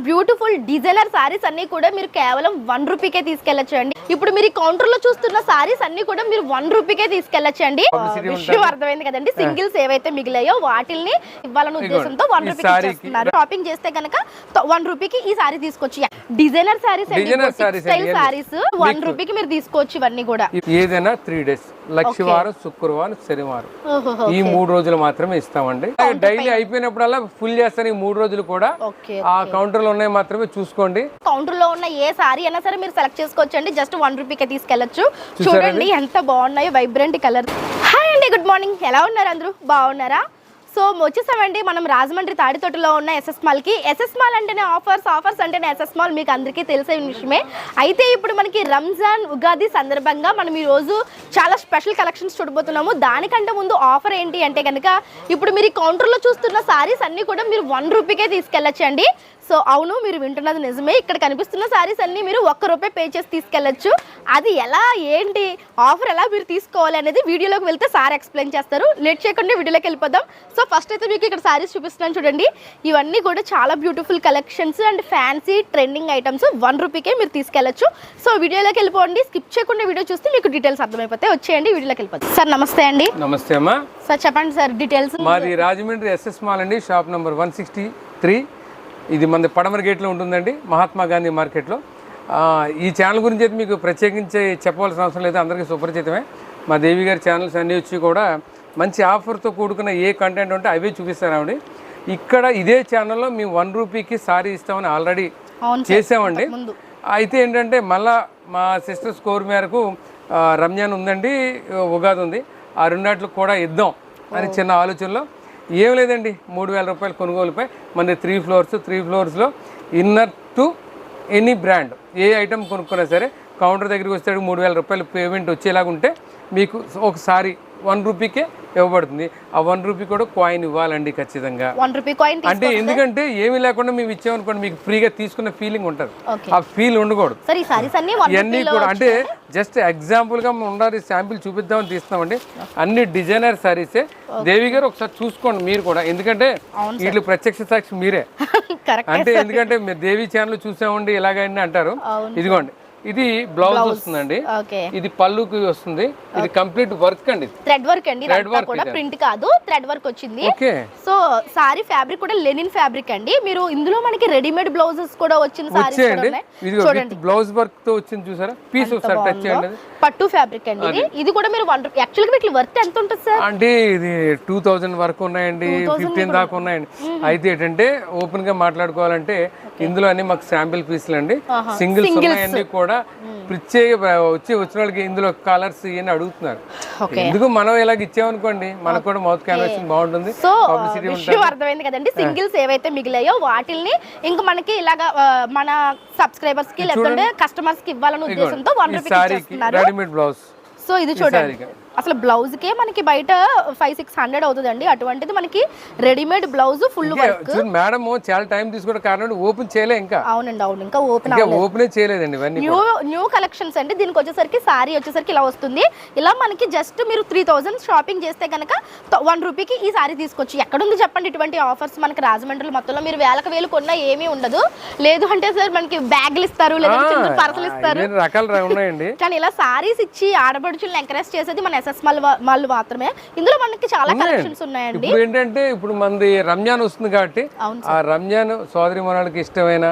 Beautiful designer saris అన్ని కూడా మీరు కేవలం 1 రూపీకే తీసుకెళ్లొచ్చు అండి. ఇప్పుడు మీరు కౌంటర్ లో చూస్తున్న సారీస్ అన్ని కూడా మీరు 1 రూపీకే తీసుకెళ్లొచ్చు అండి. విషయం అర్థమైంది కదండి. సింగిల్స్ ఏవైతే మిగిలాయో వాటిల్ని ఇవ్వాలన్న ఉద్దేశంతో 1 రూపీకి ఇస్తున్నారు. షాపింగ్ చేస్తే కనుక 1 రూపీకి ఈ సారీ తీసుకోవచ్చు. డిజైనర్ సారీస్ స్టైల్ సారీస్ 1 రూపీకి మీరు తీసుకోవచ్చు. ఇవన్నీ కూడా ఏదైనా 3 days లక్షవారం, శుక్రవారం, శనివారం ఈ 3 రోజులు మాత్రమే ఇస్తామండి. డైలీ అయిపోయినప్పుడల్లా ఫుల్ చేస్తాను. ఈ 3 రోజులు కూడా ఆ కౌంటర్ లో ఉన్నాయి మాత్రమే చూసుకోండి. కౌంటర్ లో ఉన్న ఏ సారీ అయినా సరే మీరు సెలెక్ట్ చేసుకోవచ్చు అండి. జస్ట్ 1 రూపీకే తీసుకెళ్లొచ్చు. చూడండి ఎంత బాగున్నాయో, వైబ్రెంట్ కలర్. హాయ్ అండి, గుడ్ మార్నింగ్. ఎలా ఉన్నారు అందరూ? బాగున్నారా? సో వచ్చేసామండి మనం రాజమండ్రి తాడితోటలో ఉన్న ఎస్ఎస్ మాల్కి. ఎస్ఎస్ మాల్ అంటేనే ఆఫర్స్ అంటేనే ఎస్ఎస్ మాల్, మీకు అందరికీ తెలిసే విషయమే. అయితే ఇప్పుడు మనకి రంజాన్ ఉగాది సందర్భంగా మనం ఈరోజు చాలా స్పెషల్ కలెక్షన్స్ చూడబోతున్నాము. దానికంటే ముందు ఆఫర్ ఏంటి అంటే కనుక ఇప్పుడు మీరు కౌంటర్లో చూస్తున్న సారీస్ అన్నీ కూడా మీరు 1 రూపీకే తీసుకెళ్ళొచ్చండి. సో అవును, మీరు వింటున్నది నిజమే. ఇక్కడ కనిపిస్తున్న సారీస్ అన్నీ మీరు 1 రూపాయి పే చేసి తీసుకెళ్ళొచ్చు. అది ఎలా, ఏంటి ఆఫర్ ఎలా మీరు తీసుకోవాలి అనేది వీడియోలోకి వెళ్తే సార్ ఎక్స్ప్లెయిన్ చేస్తారు. లేట్ చేయకుండా వీడియోలోకి వెళ్ళిపోదాం. సో ఫస్ట్ అయితే మీకు ఇక్కడ సారీస్ చూపిస్తున్నాను చూడండి. ఇవన్నీ కూడా చాలా beautiful collections and fancy trending items 1 రూపీకే మీరు తీసుకెళ్ళొచ్చు. సో వీడియోలోకి వెళ్ళిపోండి. స్కిప్ చేయకుండా వీడియో చూస్తే మీకు డీటెయిల్స్ అర్థమైపోతాయి. వచ్చేయండి, వీడియోలోకి వెళ్ళిపోతాం. సార్ నమస్తే అండి. నమస్తే అమ్మా. సార్ చెప్పండి సార్ డీటెయిల్స్. మాది రాజమండ్రి ఎస్ఎస్ మాల్ అండి, షాప్ నెంబర్ 163. ఇది మన పడమర గేట్లో ఉంటుందండి, మహాత్మా గాంధీ మార్కెట్లో. ఈ ఛానల్ గురించి అయితే మీకు ప్రత్యేకించి చెప్పవలసిన అవసరం లేదు, అందరికీ సుపరిచితమే. మా దేవి గారి ఛానల్స్ అన్నీ వచ్చి కూడా మంచి ఆఫర్తో కూడుకున్న ఏ కంటెంట్ ఉంటే అవే చూపిస్తారండి. ఇక్కడ ఇదే ఛానల్లో మేము 1 రూపీకి సారీ ఇస్తామని ఆల్రెడీ చేసామండి. అయితే ఏంటంటే మళ్ళా మా సిస్టర్స్ కోర్ మేరకు రంజాన్ ఉందండి, ఉగాది ఉంది, ఆ రెండాట్లకు కూడా ఇద్దాం అని చిన్న ఆలోచనలో. ఏం లేదండి, 3000 రూపాయలు కొనుగోలుపై మన 3 ఫ్లోర్స్లో ఇన్నర్ టు ఎనీ బ్రాండ్ ఏ ఐటమ్ కొనుక్కున్నా సరే కౌంటర్ దగ్గరికి వస్తే 3000 రూపాయలు పేమెంట్ వచ్చేలాగా ఉంటే మీకు ఒకసారి 1 రూపీకే ఇవ్వబడుతుంది. ఆ 1 రూపీ కూడా కాయిన్ ఇవ్వాలండి ఖచ్చితంగా. 1 రూపీ కాయిన్ అంటే ఎందుకంటే ఏమీ లేకుండా మేము ఇచ్చామనుకోండి మీకు ఫ్రీగా తీసుకున్న ఫీలింగ్ ఉంటుంది, ఆ ఫీల్ ఉండకూడదు. ఇవన్నీ కూడా అంటే జస్ట్ ఎగ్జాంపుల్ గా ఉండాలి, శాంపిల్ చూపిద్దామని తీస్తున్నామండి. అన్ని డిజైనర్ సారీసే. దేవి గారు ఒకసారి చూసుకోండి మీరు కూడా, ఎందుకంటే వీళ్ళు ప్రత్యక్ష సాక్షి మీరే. అంటే ఎందుకంటే మీరు దేవి ఛానల్ చూసామండి ఇలాగండి అంటారు. ఇదిగోండి, ఇది బ్లౌజ్ వస్తుందండి, ఇది పళ్ళుకి వస్తుంది, ఇది కంప్లీట్ వర్క్ అండి, థ్రెడ్ వర్క్ అండి, కూడా ప్రింట్ కాదు, థ్రెడ్ వర్క్ వచ్చింది. సో సారీ ఫ్యాబ్రిక్ కూడా లెనిన్ ఫ్యాబ్రిక్ అండి. మీరు ఇందులో మనకి రెడీమేడ్ బ్లౌజెస్ కూడా వచ్చిన సారీస్ చూడండి, బ్లౌజ్ వర్క్ తో వచ్చింది చూసారా, పీస్ ఒకసారి టచ్ చేయండి. పట్టు ఫ్యాబ్రిక్ అండి ఇది కూడా మీరు 1 రూపీ. యాక్చువల్ గా వీటి వర్త్ ఎంత ఉంటుంది సార్ అంటే ఇది 2000 వరకు ఉన్నాయండి, 15 దాకా ఉన్నాయండి. అయితే ఏంటంటే ఓపెన్ గా మాట్లాడుకోవాలంటే ఇందులో అన్ని మాకు శాంపిల్ పీసులు అండి, సింగిల్స్ ఉన్నాయండి కూడా. ప్రత్యేక వచ్చిన వాళ్ళకి ఇందులో కలర్స్ ఇవన్నీ అడుగుతున్నారు. ఎందుకు మనం ఇలాగ ఇచ్చామనుకోండి మనకు కూడా మౌత్ క్యాన్వాసింగ్ బాగుంటుంది, పబ్లిసిటీ ఉంటుంది. అర్థమైంది కదండి. సింగిల్స్ ఏవైతే మిగిలాయో వాటిల్ని ఇంకా మనకి ఇలాగా మన సబ్స్క్రైబర్స్ కి లేకపోతే కస్టమర్స్ కి ఇవ్వాలనే ఉద్దేశంతో 1 రూపీ ఇస్తున్నారు. Readymade blouse. సో ఇది చూడండి, అసలు బ్లౌజ్ కే మనకి బయట 500-600 అవుతుందండి. అటువంటిది మనకి readymade blouse full work. Madam చాలా టైం తీసుకున్న కారణం ఓపెన్ చేయలే ఇంకా. అవునండి, అవును, ఇంకా ఓపెన్ చేయలేదండి. న్యూ కలెక్షన్స్ అండి. దీనికి వచ్చేసరికి సారీ వచ్చేసరికి ఇలా వస్తుంది. ఇలా మనకి జస్ట్ మీరు 3000 షాపింగ్ చేస్తే కనుక 1 రూపీకి ఈ సారీ తీసుకోవచ్చు. ఎక్కడుంది చెప్పండి ఇటువంటి ఆఫర్స్? మనకి రాజమండ్రి మొత్తంలో మీరు వేలకు వేలు కొన్నా ఏమీ ఉండదు. లేదు అంటే సార్ మనకి బ్యాగులు ఇస్తారు, లేదా చిన్న పర్సలు ఇస్తారు, రకాలు ఉన్నాయండి. కానీ ఇలా సారీస్ ఇచ్చి ఆడపడుచులను ఎంకరేజ్ చేసేది మన ఎస్ఎస్ మాల్ మాత్రమే. ఇందులో మనకి చాలా కలెక్షన్స్ ఉన్నాయండి. ఇప్పుడు ఏంటంటే ఇప్పుడు మనది రంజాన్ వస్తుంది కాబట్టి ఆ రంజాన్ సోదరి మనకి ఇష్టమైన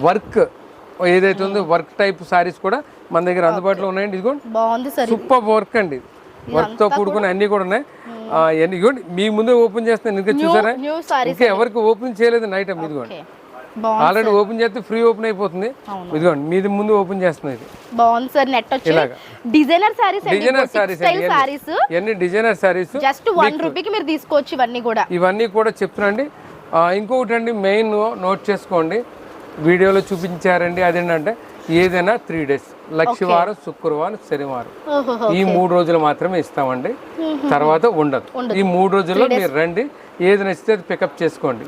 వర్క్ ఏదైతే ఉందో వర్క్ టైప్ సారీస్ కూడా మన దగ్గర అందుబాటులో ఉన్నాయండి. ఇదిగోండి, బాగుంది సార్, సూపర్ వర్క్ అండి, వర్క్ తో కూడుకుని అన్ని కూడా ఉన్నాయి. మీ ముందే ఓపెన్ చేస్తాను, ఇంకా చూసారా, ఇంకా ఎవరికి ఓపెన్ చేయలేదు నైట్. ఇదిగోండి, ఆల్రెడీ ఓపెన్ చేస్తే ఫ్రీ ఓపెన్ అయిపోతుంది. ఇదిగోండి మీది ముందు ఓపెన్ చేస్తుంది. ఇది బాగుంది సార్. నెట్ వచ్చి డిజైనర్ సారీస్, ఇవన్నీ డిజైనర్ సారీస్ జస్ట్ 1 రూపీకి మీరు తీసుకోవచ్చు. ఇవన్నీ కూడా చెప్తున్నాండి. ఇంకొకటి అండి, మెయిన్ నోట్ చేసుకోండి, వీడియోలో చూపించారండి. అదేంటంటే ఏదైనా 3 days లక్షవారం, శుక్రవారం, శనివారం ఈ 3 రోజులు మాత్రమే ఇస్తామండి, తర్వాత ఉండదు. ఈ 3 రోజుల్లో మీరు రండి, ఏది నచ్చితే అది పికప్ చేసుకోండి.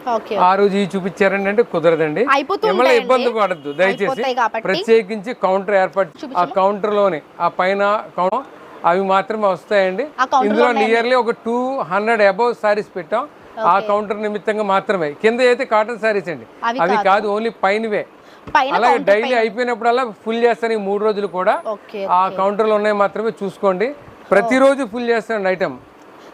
ఆ రోజు ఈ చూపించారండి అంటే కుదరదండి, మిమ్మల్ని ఇబ్బంది పడద్దు దయచేసి. ప్రత్యేకించి కౌంటర్ ఏర్పాటు, ఆ కౌంటర్ లోనే ఆ పైన అవి మాత్రమే వస్తాయండి. ఇందులో నియర్లీ ఒక 200 అబౌవ్ సారీస్ పెట్టాం. ఆ కౌంటర్ నిమిత్తంగా మాత్రమే. కింద అయితే కాటన్ శారీస్ అండి, అవి కాదు, ఓన్లీ పైనవే. అలాగే డైలీ అయిపోయినప్పుడల్లా ఫుల్ చేస్తాను. ఈ 3 రోజులు కూడా ఆ కౌంటర్లో ఉన్నాయి మాత్రమే చూసుకోండి. ప్రతిరోజు ఫుల్ చేస్తాను ఐటమ్.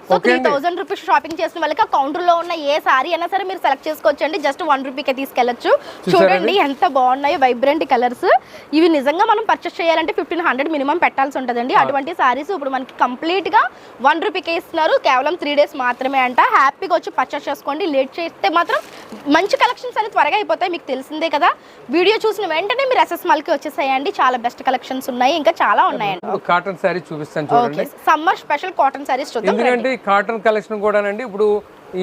సో 3000 రూపీస్ షాపింగ్ చేసిన వాళ్ళకి ఆ కౌంటర్ లో ఉన్న ఏ సారీ అయినా సరే మీరు సెలెక్ట్ చేసుకోవచ్చు అండి. జస్ట్ 1 రూపీకే తీసుకెళ్లొచ్చు. చూడండి ఎంత బాగున్నాయో వైబ్రెంట్ కలర్స్. ఇవి నిజంగా మనం పర్చేస్ చేయాలంటే 1500 మినిమం పెట్టాల్సి ఉంటుందండి. అటువంటి సారీస్ ఇప్పుడు మనకి కంప్లీట్ గా 1 రూపీకే ఇస్తున్నారు. కేవలం 3 డేస్ మాత్రమే అంట. హ్యాపీగా వచ్చి పర్చేస్ చేసుకోండి. లేట్ చేస్తే మాత్రం మంచి కలెక్షన్స్ అనేది త్వరగా అయిపోతాయి, మీకు తెలిసిందే కదా. వీడియో చూసిన వెంటనే మీరు ఎస్ఎస్ మాల్ కి వచ్చేసేయండి. చాలా బెస్ట్ కలెక్షన్స్ ఉన్నాయి, ఇంకా చాలా ఉన్నాయండి. కాటన్ సారీ చూపిస్తాను చూడండి. సమ్మర్ స్పెషల్ కాటన్ సారీస్ చూద్దాం. ఎందుకంటే కాటన్ కలెక్షన్ కూడానండి ఇప్పుడు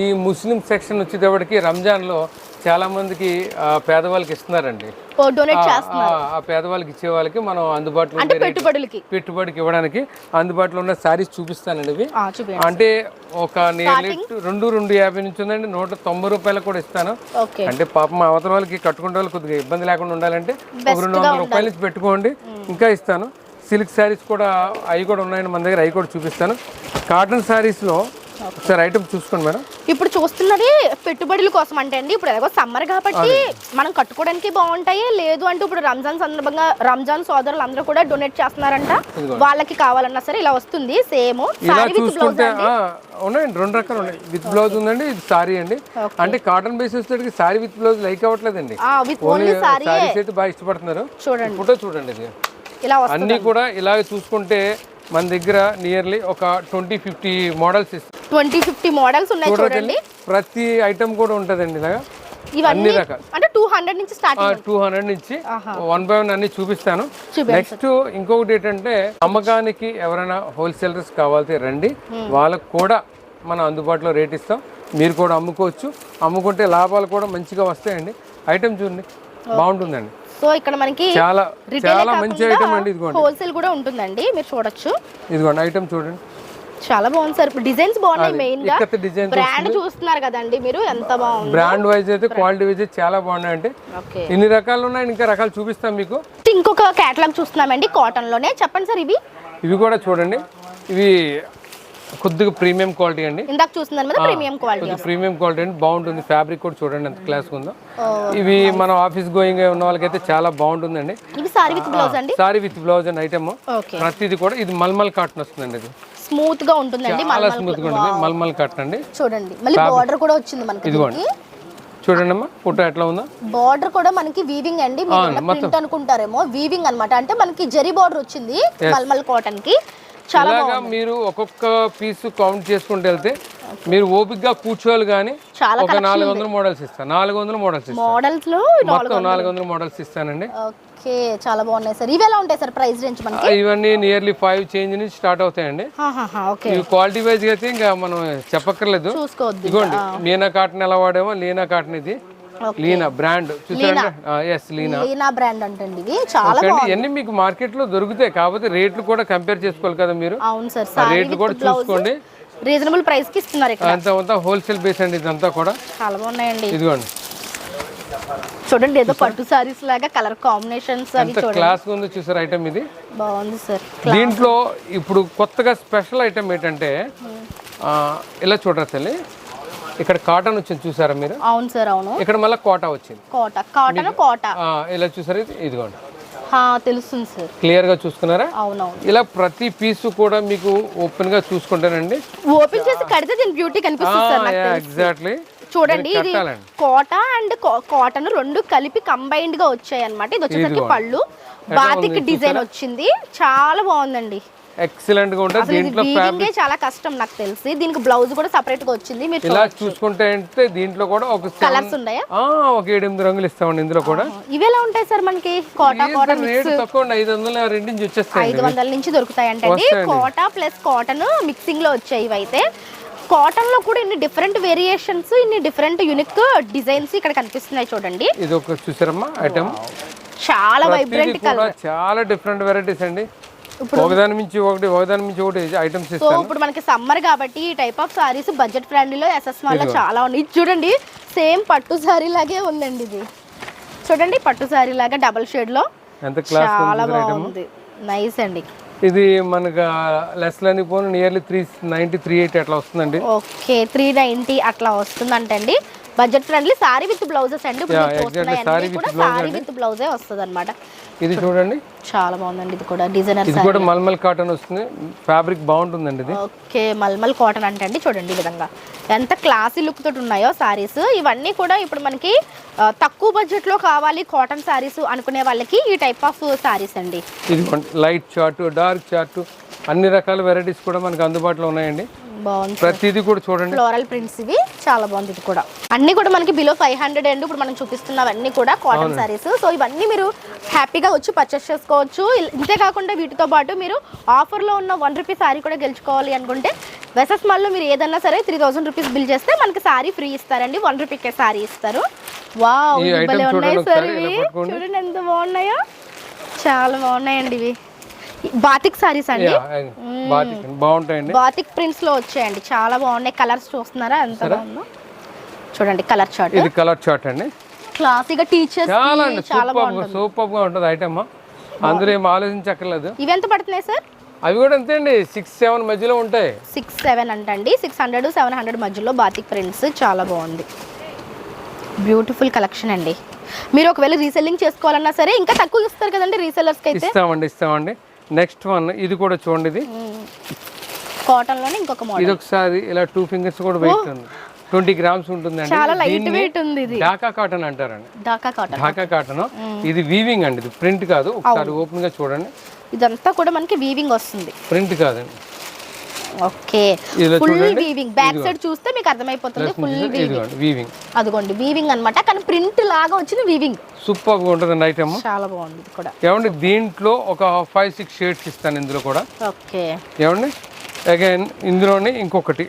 ఈ ముస్లిం సెక్షన్ వచ్చేటప్పటికి రంజాన్ లో చాలా మందికి పేదవాళ్ళకి ఇస్తున్నారండి. డొనేట్ చేస్తున్నారు. ఆ పేదవాళ్ళకి ఇచ్చే వాళ్ళకి మనం అందుబాటులో పెట్టుబడికి ఇవ్వడానికి అందుబాటులో ఉన్న సారీస్ చూపిస్తానండి. ఇవి అంటే ఒక నియర్లీ 250 నుంచి ఉందండి. 190 రూపాయలు కూడా ఇస్తాను. అంటే పాపం అవతల వాళ్ళకి కట్టుకునే వాళ్ళు కొద్దిగా ఇబ్బంది లేకుండా ఉండాలంటే ఒక 200 రూపాయల నుంచి పెట్టుకోండి, ఇంకా ఇస్తాను. సిల్క్ శారీస్ కూడా అవి కూడా ఉన్నాయండి మన దగ్గర, అవి కూడా చూపిస్తాను. కాటన్ శారీస్లో ఒకసారి ఐటమ్ చూసుకోండి మేడం. ఇప్పుడు చూస్తున్నది పెట్టుబడుల కోసం అంటే అండి, ఇప్పుడు ఎలాగో సమ్మర్ కాబట్టి మనం కట్టుకోవడానికి బాగుంటాయి. లేదు అంటే ఇప్పుడు రంజాన్ సందర్భంగా రంజాన్ సోదరులు అందరూ కూడా డొనేట్ చేస్తున్నారంట. వాళ్ళకి కావాలన్నా సరే ఇలా వస్తుంది. సేమ్ ఇలా చూసుకుంటే ఉన్నాయండి, 2 రకాలు ఉన్నాయి. విత్ బ్లౌజ్ ఉందండి, ఇది సారీ అండి. అంటే కాటన్ బేసిస్ తోటి సారీ విత్ బ్లౌజ్ లైక్ అవ్వట్లేదండి. సారీస్ అయితే బాగా ఇష్టపడుతున్నారు. ఫోటో చూడండి. ఇది అన్ని కూడా ఇలాగ చూసుకుంటే మన దగ్గర నియర్లీ ఒక 20-50 మోడల్స్ 20-50 మోడల్స్ ఉన్నాయి చూడండి. ప్రతి ఐటమ్ కూడా ఉంటదండి ఇలాగా అన్ని రకాలు. అంటే 200 నుంచి స్టార్ట్, 200 నుంచి 1 by 1 అన్ని చూపిస్తాను. నెక్స్ట్ ఇంకొకటి ఏంటంటే అమ్మకానికి ఎవరైనా హోల్సేలర్స్ కావాల్సి రండి, వాళ్ళకు కూడా మనం అందుబాటులో రేట్ ఇస్తాం. మీరు కూడా అమ్ముకోవచ్చు. అమ్ముకుంటే లాభాలు కూడా మంచిగా వస్తాయండి. ఐటమ్ చూడండి, బాగుంటుందండి. సో ఇక్కడ మనకి చాలా చాలా మంచి ఐటమ్ అండి. ఇదిగోండి, హోల్సేల్ కూడా ఉంటుందండి, మీరు చూడొచ్చు. ఇదిగోండి ఐటమ్ చూడండి, చాలా బాగుంది సార్. డిజైన్స్ బాగున్నాయి. మెయిన్ గా బ్రాండ్ చూస్తున్నారు కదండి మీరు, ఎంత బాగుంది. బ్రాండ్ వైజ్ అయితే క్వాలిటీ వైజ్ చాలా బాగున్నాయండి. ఇన్ని రకాలు ఉన్నాయి, ఇంకా రకాలు చూపిస్తాం మీకు. ఇంకొక కేటలాగ్ చూస్తున్నామండి కాటన్ లోనే. చెప్పండి సార్. ఇవి కూడా చూడండి. ఇవి కొద్దిగా ప్రీమియం క్వాలిటీ అండి. ఇందాక చూస్తున్నారు కదా, ప్రీమియం క్వాలిటీ. ప్రీమియం క్వాలిటీ అండి, బాగుంటుంది. ఫ్యాబ్రిక్ కూడా చూడండి ఎంత క్లాస్ ఉందో. ఇవి మనం ఆఫీస్ గోయింగ్ ఉన్న వాళ్ళకైతే చాలా బాగుంటుందండి. ఇవి సారీ విత్ బ్లౌజ్ అండి. సారీ విత్ బ్లౌజ్ అండి ఐటమ్. ప్రతిది కూడా ఇది మల్మల్ కాటన్ వస్తుందండి. ఇది స్మూత్ గా ఉంటుందండి, చాలా స్మూత్ గా ఉంటుంది. మల్మల్ కాటన్ అండి. చూడండి, మళ్ళీ బోర్డర్ కూడా వచ్చింది మనకి. ఇదిగోండి చూడండి అమ్మా, ఫోటో ఎట్లా ఉందా. బోర్డర్ కూడా మనకి వీవింగ్ అండి. మీరు ప్రింట్ అనుకుంటారేమో, వీవింగ్ అన్నమాట. అంటే మనకి జరీ బోర్డర్ వచ్చింది మల్మల్ కాటన్ కి. అలాగా మీరు ఒక్కొక్క పీస్ కౌంట్ చేసుకుంటూ వెళ్తే మీరు ఓపిక్గా కూర్చోవాలి. కానీ ఒక 400 మోడల్స్ ఇస్తాను. 400 మోడల్స్ మోడల్స్ లో మొత్తం 400 మోడల్స్ ఇస్తానండి. ఓకే, చాలా బాగున్నాయి సార్. ఇవి ఎలా ఉంటాయి సార్ ప్రైస్ రేంజ్ మనకి? ఇవన్నీ నియర్లీ 5 చేంజ్ నుంచి స్టార్ట్ అవుతాయండి. ఇవి క్వాలిటీ వైజ్ అయితే ఇంకా మనం చెప్పక్కర్లేదు. ఇదిగోండి, లీనా కాటన్ ఎలా వాడేమో లీనా కాటన్. ఇది లీనా బ్రాండ్ చూసారా? లీనా బ్రాండ్ అంటండి. ఇవి చాలా ఇవన్నీ మీకు మార్కెట్ లో దొరుకుతాయి, కాకపోతే రేట్లు కూడా కంపేర్ చేసుకోవాలి కదా మీరు. అవును సార్, రేట్లు కూడా చూసుకోండి. రీజనబుల్ ప్రైస్ కి ఇస్తున్నారు ఇక్కడ. అంతా హోల్సేల్ బేస్ అండి. ఇదంతా కూడా చాలా బాగున్నాయండి. ఇదిగోండి చూడండి, ఏదో పట్టు సారీస్ లాగా కలర్ కాంబినేషన్స్ అవి చూడండి. క్లాస్ ఉంది చూసారు ఐటమ్. ఇది బాగుంది సార్. దీంట్లో ఇప్పుడు కొత్తగా స్పెషల్ ఐటమ్ ఏంటంటే ఇలా చూడరా తల్లి, ఇక్కడ కాటన్ వచ్చింది చూసారా మీరు? అవును సార్, అవును. ఇక్కడ మళ్ళీ కోటా వచ్చింది. కోటా ఇలా చూసారా? ఇదిగోండి, తెలుస్తుంది సార్. క్లియర్ గా చూసుకున్నారా? అవునవును. ఇలా ప్రతి పీస్ కూడా మీకు ఓపెన్ గా చూసుకుంటానండి. ఓపెన్ చేసి కడితే దీని బ్యూటీ కనిపిస్తుంది సార్. ఎగ్జాక్ట్లీ. చూడండి, ఇది కోట అండ్ కాటన్ రెండు కలిపి కంబైన్డ్ గా వచ్చాయి అన్నమాట. ఇది వచ్చేసరికి పళ్ళు బాతిక్ డిజైన్ వచ్చింది. చాలా బాగుందండి, ఎక్సలెంట్ గా ఉంటుంది. దీంట్లో ఫ్యాబ్రిక్ చాలా కష్టం నాకు తెలిసి. దీనికి బ్లౌజ్ కూడా సెపరేట్ గా వచ్చింది. మీరు ఇలా చూసుకుంటే అంటే దీంట్లో కూడా ఒక కలర్స్ ఉన్నాయా? ఒక 7-8 రంగులు ఇస్తామండి ఇందులో కూడా. ఇవి ఎలా ఉంటాయి సార్ మనకి? కాటన్ రేట్ తక్కువ, 500 రెండింటి నుంచి వచ్చేస్తాయి. 500 నుంచి దొరుకుతాయి అంటే కోటా ప్లస్ కాటన్ మిక్సింగ్ లో వచ్చాయి ఇవైతే. కాటన్ లో కూడా ఇన్ని డిఫరెంట్ వేరియేషన్స్, ఇన్ని డిఫరెంట్ యూనిక్ డిజైన్స్ ఇక్కడ కనిపిస్తున్నాయి చూడండి. ఇది ఒక చూసారమ్మా ఐటమ్, చాలా వైబ్రెంట్ కలర్, చాలా డిఫరెంట్ వెరైటీస్ అండి. ఒకదాని మించి ఒకటి ఐటమ్స్ ఇస్తాను. సో ఇప్పుడు మనకి సమ్మర్ కాబట్టి ఈ type of saris budget friendly లో ఎస్ఎస్ మాల్ లో చాలా ఉన్నాయి. ఇది చూడండి, సేమ్ పట్టు సారీ లాగే ఉందండి. ఇది చూడండి, పట్టు సారీ లాగా డబుల్ షేడ్ లో ఎంత క్లాస్ చాలా బాగుంది. నైస్ అండి. ఇది మనకు లెస్ లేని పోను నియర్లీ 390 380 అట్లా వస్తుందండి. ఓకే 390 అట్లా వస్తుందంటండి. Budget friendly sari with blouses అండి. సారీ విత్ బ్లౌజే వస్తుంది అనమాట. ఇది చూడండి చాలా బాగుందండి. ఇది కూడా డిజైనర్ ఇది కూడా మల్మల్ కాటన్ వస్తుంది. ఫ్యాబ్రిక్ బాగుంటుందండి ఇది. ఓకే మల్మల్ కాటన్ అంటే అండి చూడండి ఈ విధంగా ఎంత క్లాసీ లుక్ తోటి ఉన్నాయో సారీస్. ఇవన్నీ కూడా ఇప్పుడు మనకి తక్కువ బడ్జెట్ లో కావాలి కాటన్ సారీస్ అనుకునే వాళ్ళకి ఈ టైప్ ఆఫ్ సారీస్ అండి. ఇది లైట్ చార్ట్, డార్క్ చార్ట్, అన్ని రకాల వెరైటీస్ కూడా మనకు అందుబాటులో ఉన్నాయండి. బాగుంది. ప్రతిదీ కూడా చూడండి ఫ్లోరల్ ప్రింట్స్ ఇవి చాలా బాగుంది. ఇది కూడా అన్ని కూడా మనకి బిలో 500 అండి. ఇప్పుడు మనం చూపిస్తున్నవన్నీ కూడా కాటన్ సారీస్. సో ఇవన్నీ మీరు హ్యాపీగా వచ్చి పర్చేస్ చేసుకోవచ్చు. ఇంతే కాకుండా వీటితో పాటు మీరు ఆఫర్లో ఉన్న 1 రూపీ సారీ కూడా గెలుచుకోవాలి అనుకుంటే వెసెస్ మాల్లో మీరు ఏదన్నా సరే 3000 రూపీస్ బిల్ చేస్తే మనకి సారీ ఫ్రీ ఇస్తారండి. 1 రూపీకే సారీ ఇస్తారు. వావ్ భలే ఉన్నాయి సార్ ఇవి. చూడండి ఎంత బాగున్నాయో, చాలా బాగున్నాయండి ఇవి. బాతిక్ సారీస్ అండి. బాగుంటాయండి. బాతిక్ ప్రింట్స్ లో వచ్చాయండి. చాలా బాగున్నాయి. కలర్స్ చూస్తున్నారా ఎంత బాగుందో చూడండి. కలర్ చార్ట్, ఇది కలర్ చార్ట్ అండి. క్లాసీగా టీచర్స్ చాలా బాగుంటుంది. సూపర్ గా ఉంటుంది ఐటమ్. అందులో ఏం ఆలోచించక్కర్లేదు. ఇవి ఎంత పడుతున్నాయి సార్? అవి కూడా అంతే అండి, 6-7 మధ్యలో ఉంటాయి. 6-7 అంటండి. 600-700 మధ్యలో బాతిక్ ప్రింట్స్ చాలా బాగుంది. బ్యూటిఫుల్ కలెక్షన్ అండి. మీరు ఒకవేళ రీసెల్లింగ్ చేసుకోవాలన్నా సరే ఇంకా తక్కువ ఇస్తారు కదండి రీసెల్లర్స్ కి అయితే. ఇస్తామండి. నెక్స్ట్ వన్ ఇది కూడా చూడండి. ఇది కాటన్ లోనే ఇంకొక మోడల్. ఇది ఒకసారి ఇలా 2 ఫింగర్స్ కూడా వెయిట్ ఉంది. 20 గ్రామ్స్ ఉంటుందండి. చాలా లైట్ వెయిట్ ఉంది. ఇది ఢాకా కాటన్ అంటారండి. ఢాకా కాటన్. ఇది వీవింగ్ అండి. ఇది ప్రింట్ కాదు. ఒకసారి ఓపెన్ గా చూడండి. ఇదంతా కూడా మనకి వీవింగ్ వస్తుంది, ప్రింట్ కాదండి. Okay full weaving. Back side చూస్తే మీకు అర్థమైపోతుంది ఫుల్ వీవింగ్. అదిగోండి వీవింగ్ అన్నమాట. కానీ ప్రింట్ లాగా వచ్చిన వీవింగ్ సూపర్ గా ఉంటుందండి ఐటమ్. చాలా బాగుంది ఇది కూడా. ఏమండి దీంట్లో ఒక 5-6 షేడ్స్ ఇస్తాను ఇందులో కూడా. ఓకే ఏమండి అగైన్ ఇందులోనే ఇంకొకటి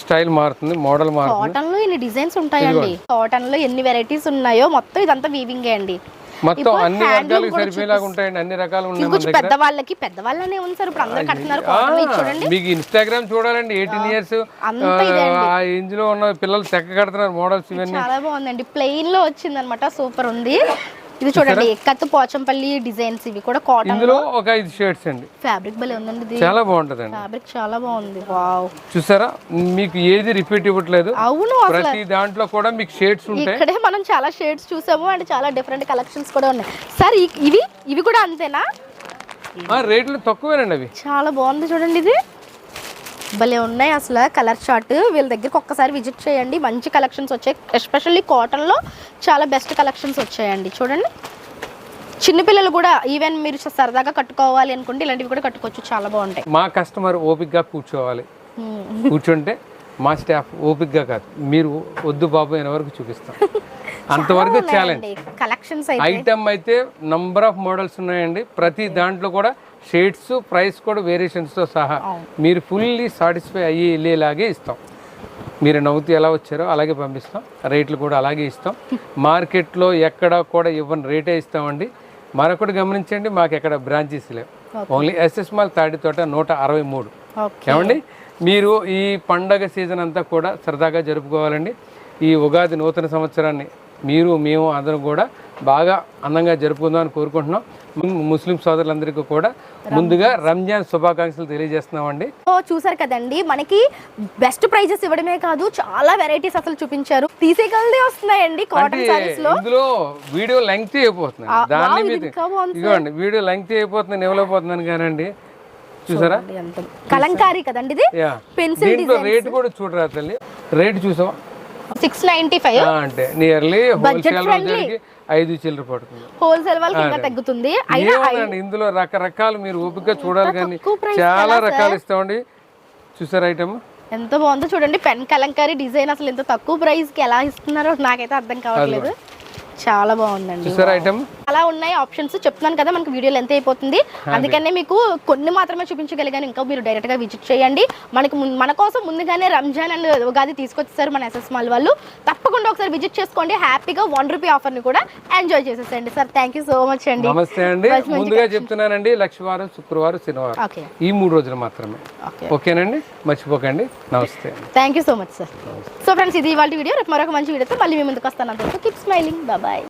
స్టైల్ మారుతుంది, మోడల్ మారుతుంది. కాటన్ లో ఎన్ని డిజైన్స్ ఉంటాయండి. కాటన్ లో ఎన్ని వెరైటీస్ ఉన్నాయో మొత్తం ఇదంతా వీవింగ్ అండి. మొత్తం అన్ని వర్గాలకు సరిపోయేలాగా ఉంటాయండి. అన్ని రకాలు ఉన్నాయి మన దగ్గర. పెద్దవాళ్ళనే ఉంది సార్. ఇప్పుడు అందరూ కడుతున్నారు కాటన్. చూడండి మీకు ఇన్స్టాగ్రామ్ చూడాలండి. 18 ఇయర్స్ ఆ ఏజ్ లో ఉన్న పిల్లలు తెక్క కడుతున్నారు మోడల్స్ ఇవన్నీ. చాలా బాగుందండి. ప్లెయిన్ లో వచ్చింది అనమాట. సూపర్ ఉంది. ఇది చూడండి కత్తు పోచంపల్లి డిజైన్స్. ఇవి కూడా కాటన్. ఇందులో ఒక 5 షేడ్స్ అండి. ఫ్యాబ్రిక్ భలే ఉందండి. ఇది చాలా బాగుంటదండి. ఫ్యాబ్రిక్ చాలా బాగుంది. వావ్ చూసారా మీకు ఏది రిపీట్ ఇవ్వట్లేదు. అవును ప్రతి దాంట్లో కూడా మీకు షేడ్స్ ఉంటాయి. ఇక్కడే మనం చాలా షేడ్స్ చూసాము అండ్ చాలా డిఫరెంట్ కలెక్షన్స్ కూడా ఉన్నాయి సార్. ఇవి కూడా అంతేనా? రేట్లు తక్కువేనండి అవి. చాలా బాగుంది చూడండి. ఇది భలే ఉన్నాయి అసలు. కలర్ చార్ట్ వీళ్ళ దగ్గరికి ఒక్కసారి విజిట్ చేయండి. మంచి కలెక్షన్స్ వచ్చాయి. ఎస్పెషల్లీ కాటన్లో చాలా బెస్ట్ కలెక్షన్స్ వచ్చాయండి. చూడండి చిన్నపిల్లలు కూడా ఈవెన్ మీరు సరదాగా కట్టుకోవాలి అనుకుంటే ఇలాంటివి కూడా కట్టుకోవచ్చు. చాలా బాగుంటాయి. మా కస్టమర్ ఓపిక్గా కూర్చోవాలి. కూర్చుంటే మా స్టాఫ్ ఓపిక్గా కాదు, మీరు వద్దు బాబు అయిన వరకు చూపిస్తాం. అంతవరకు ఛాలెంజ్. కలెక్షన్స్ ఐటమ్ అయితే నంబర్ ఆఫ్ మోడల్స్ ఉన్నాయండి. ప్రతి దాంట్లో కూడా షేడ్స్, ప్రైస్ కూడా వేరియేషన్స్తో సహా మీరు ఫుల్లీ సాటిస్ఫై అయ్యి వెళ్ళేలాగే ఇస్తాం. మీరు నవ్వుతూ ఎలా వచ్చారో అలాగే పంపిస్తాం. రేట్లు కూడా అలాగే ఇస్తాం. మార్కెట్లో ఎక్కడ కూడా ఇవ్వని రేటే ఇస్తామండి. మరొకటి గమనించండి, మాకు ఎక్కడ బ్రాంచెస్ లేవు. Only SS mall Tadithota 163. ఏమండి మీరు ఈ పండగ సీజన్ అంతా కూడా సరదాగా జరుపుకోవాలండి. ఈ ఉగాది నూతన సంవత్సరాన్ని మీరు మేము అందరం కూడా బాగా అందంగా జరుపుకుందామని కోరుకుంటున్నాం. ముస్లిం సోదరులందరికీ కూడా ముందుగా రంజాన్ శుభాకాంక్షలు తెలియజేస్తున్నామండి. చూసారు కదండి, మనకి బెస్ట్ ప్రైజెస్ ఇవ్వడమే కాదు చాలా వెరైటీస్ అసలు చూపించారు. తీసేకల్దే వస్తున్నాయండి కాటన్ సారీస్ లో. ఇందులో వీడియో లెంగ్త్ అయిపోతుంది. దాని మీద ఇదిగోండి వీడియో లెంగ్త్ అయిపోతుంది, ఇవ్వలేకపోతున్నాను కానండి. చూసారా కలంకారీ కదండి ఇది. Pencil design. రేట్ కూడా చూడరా తల్లి, రేట్ చూసావా? 695 అంటే నియర్లీ హోల్సేల్ వాళ్ళకి 5 చిల్లర పడుతుంది. హోల్సేల్ వాళ్ళకి ఇంకా తగ్గుతుంది. ఇందులో రకరకాలు మీరు ఓపికగా చూడాలి కానీ చాలా రకాలు ఇస్తామండి. చూసారు ఐటమ్ ఎంత బాగుందో చూడండి. పెన్ కలంకారీ డిజైన్ అసలు ఇంత తక్కువ ప్రైస్ కి ఎలా ఇస్తున్నారో నాకైతే అర్థం కావట్లేదు. చాలా బాగుందండి. అలా ఉన్నాయి ఆప్షన్స్. చెప్తున్నాను కదా మనకి వీడియో లెంత్ అయిపోతుంది, అందుకనే మీకు కొన్ని మాత్రమే చూపించగలిగాను. ఇంకా మీరు డైరెక్ట్ గా విజిట్ చేయండి. మన కోసం ముందుగానే రంజాన్ అండ్ ఉగాది తీసుకొచ్చేసారు మన ఎస్ఎస్ మాల్ వాళ్ళు. తప్పకుండా ఒకసారి విజిట్ చేసుకోండి. హ్యాపీగా 1 రూపీ ఆఫర్ ని కూడా ఎంజాయ్ చేసేసండి. Sir thank you so much అండి. నమస్తే అండి. ముందుగా చెప్తున్నానండి, లక్షవారం, శుక్రవారం, శనివారం ఈ 3 రోజులు మాత్రమే. ఓకేనండి, మర్చిపోకండి. నమస్తే. Thank you so much sir. So friends ఇది ఇవాళ వీడియో. రేపు మరొక మంచి వీడియోతో మళ్ళీ మీ ముందుకు వస్తాను. Keep smiling. బాయ్.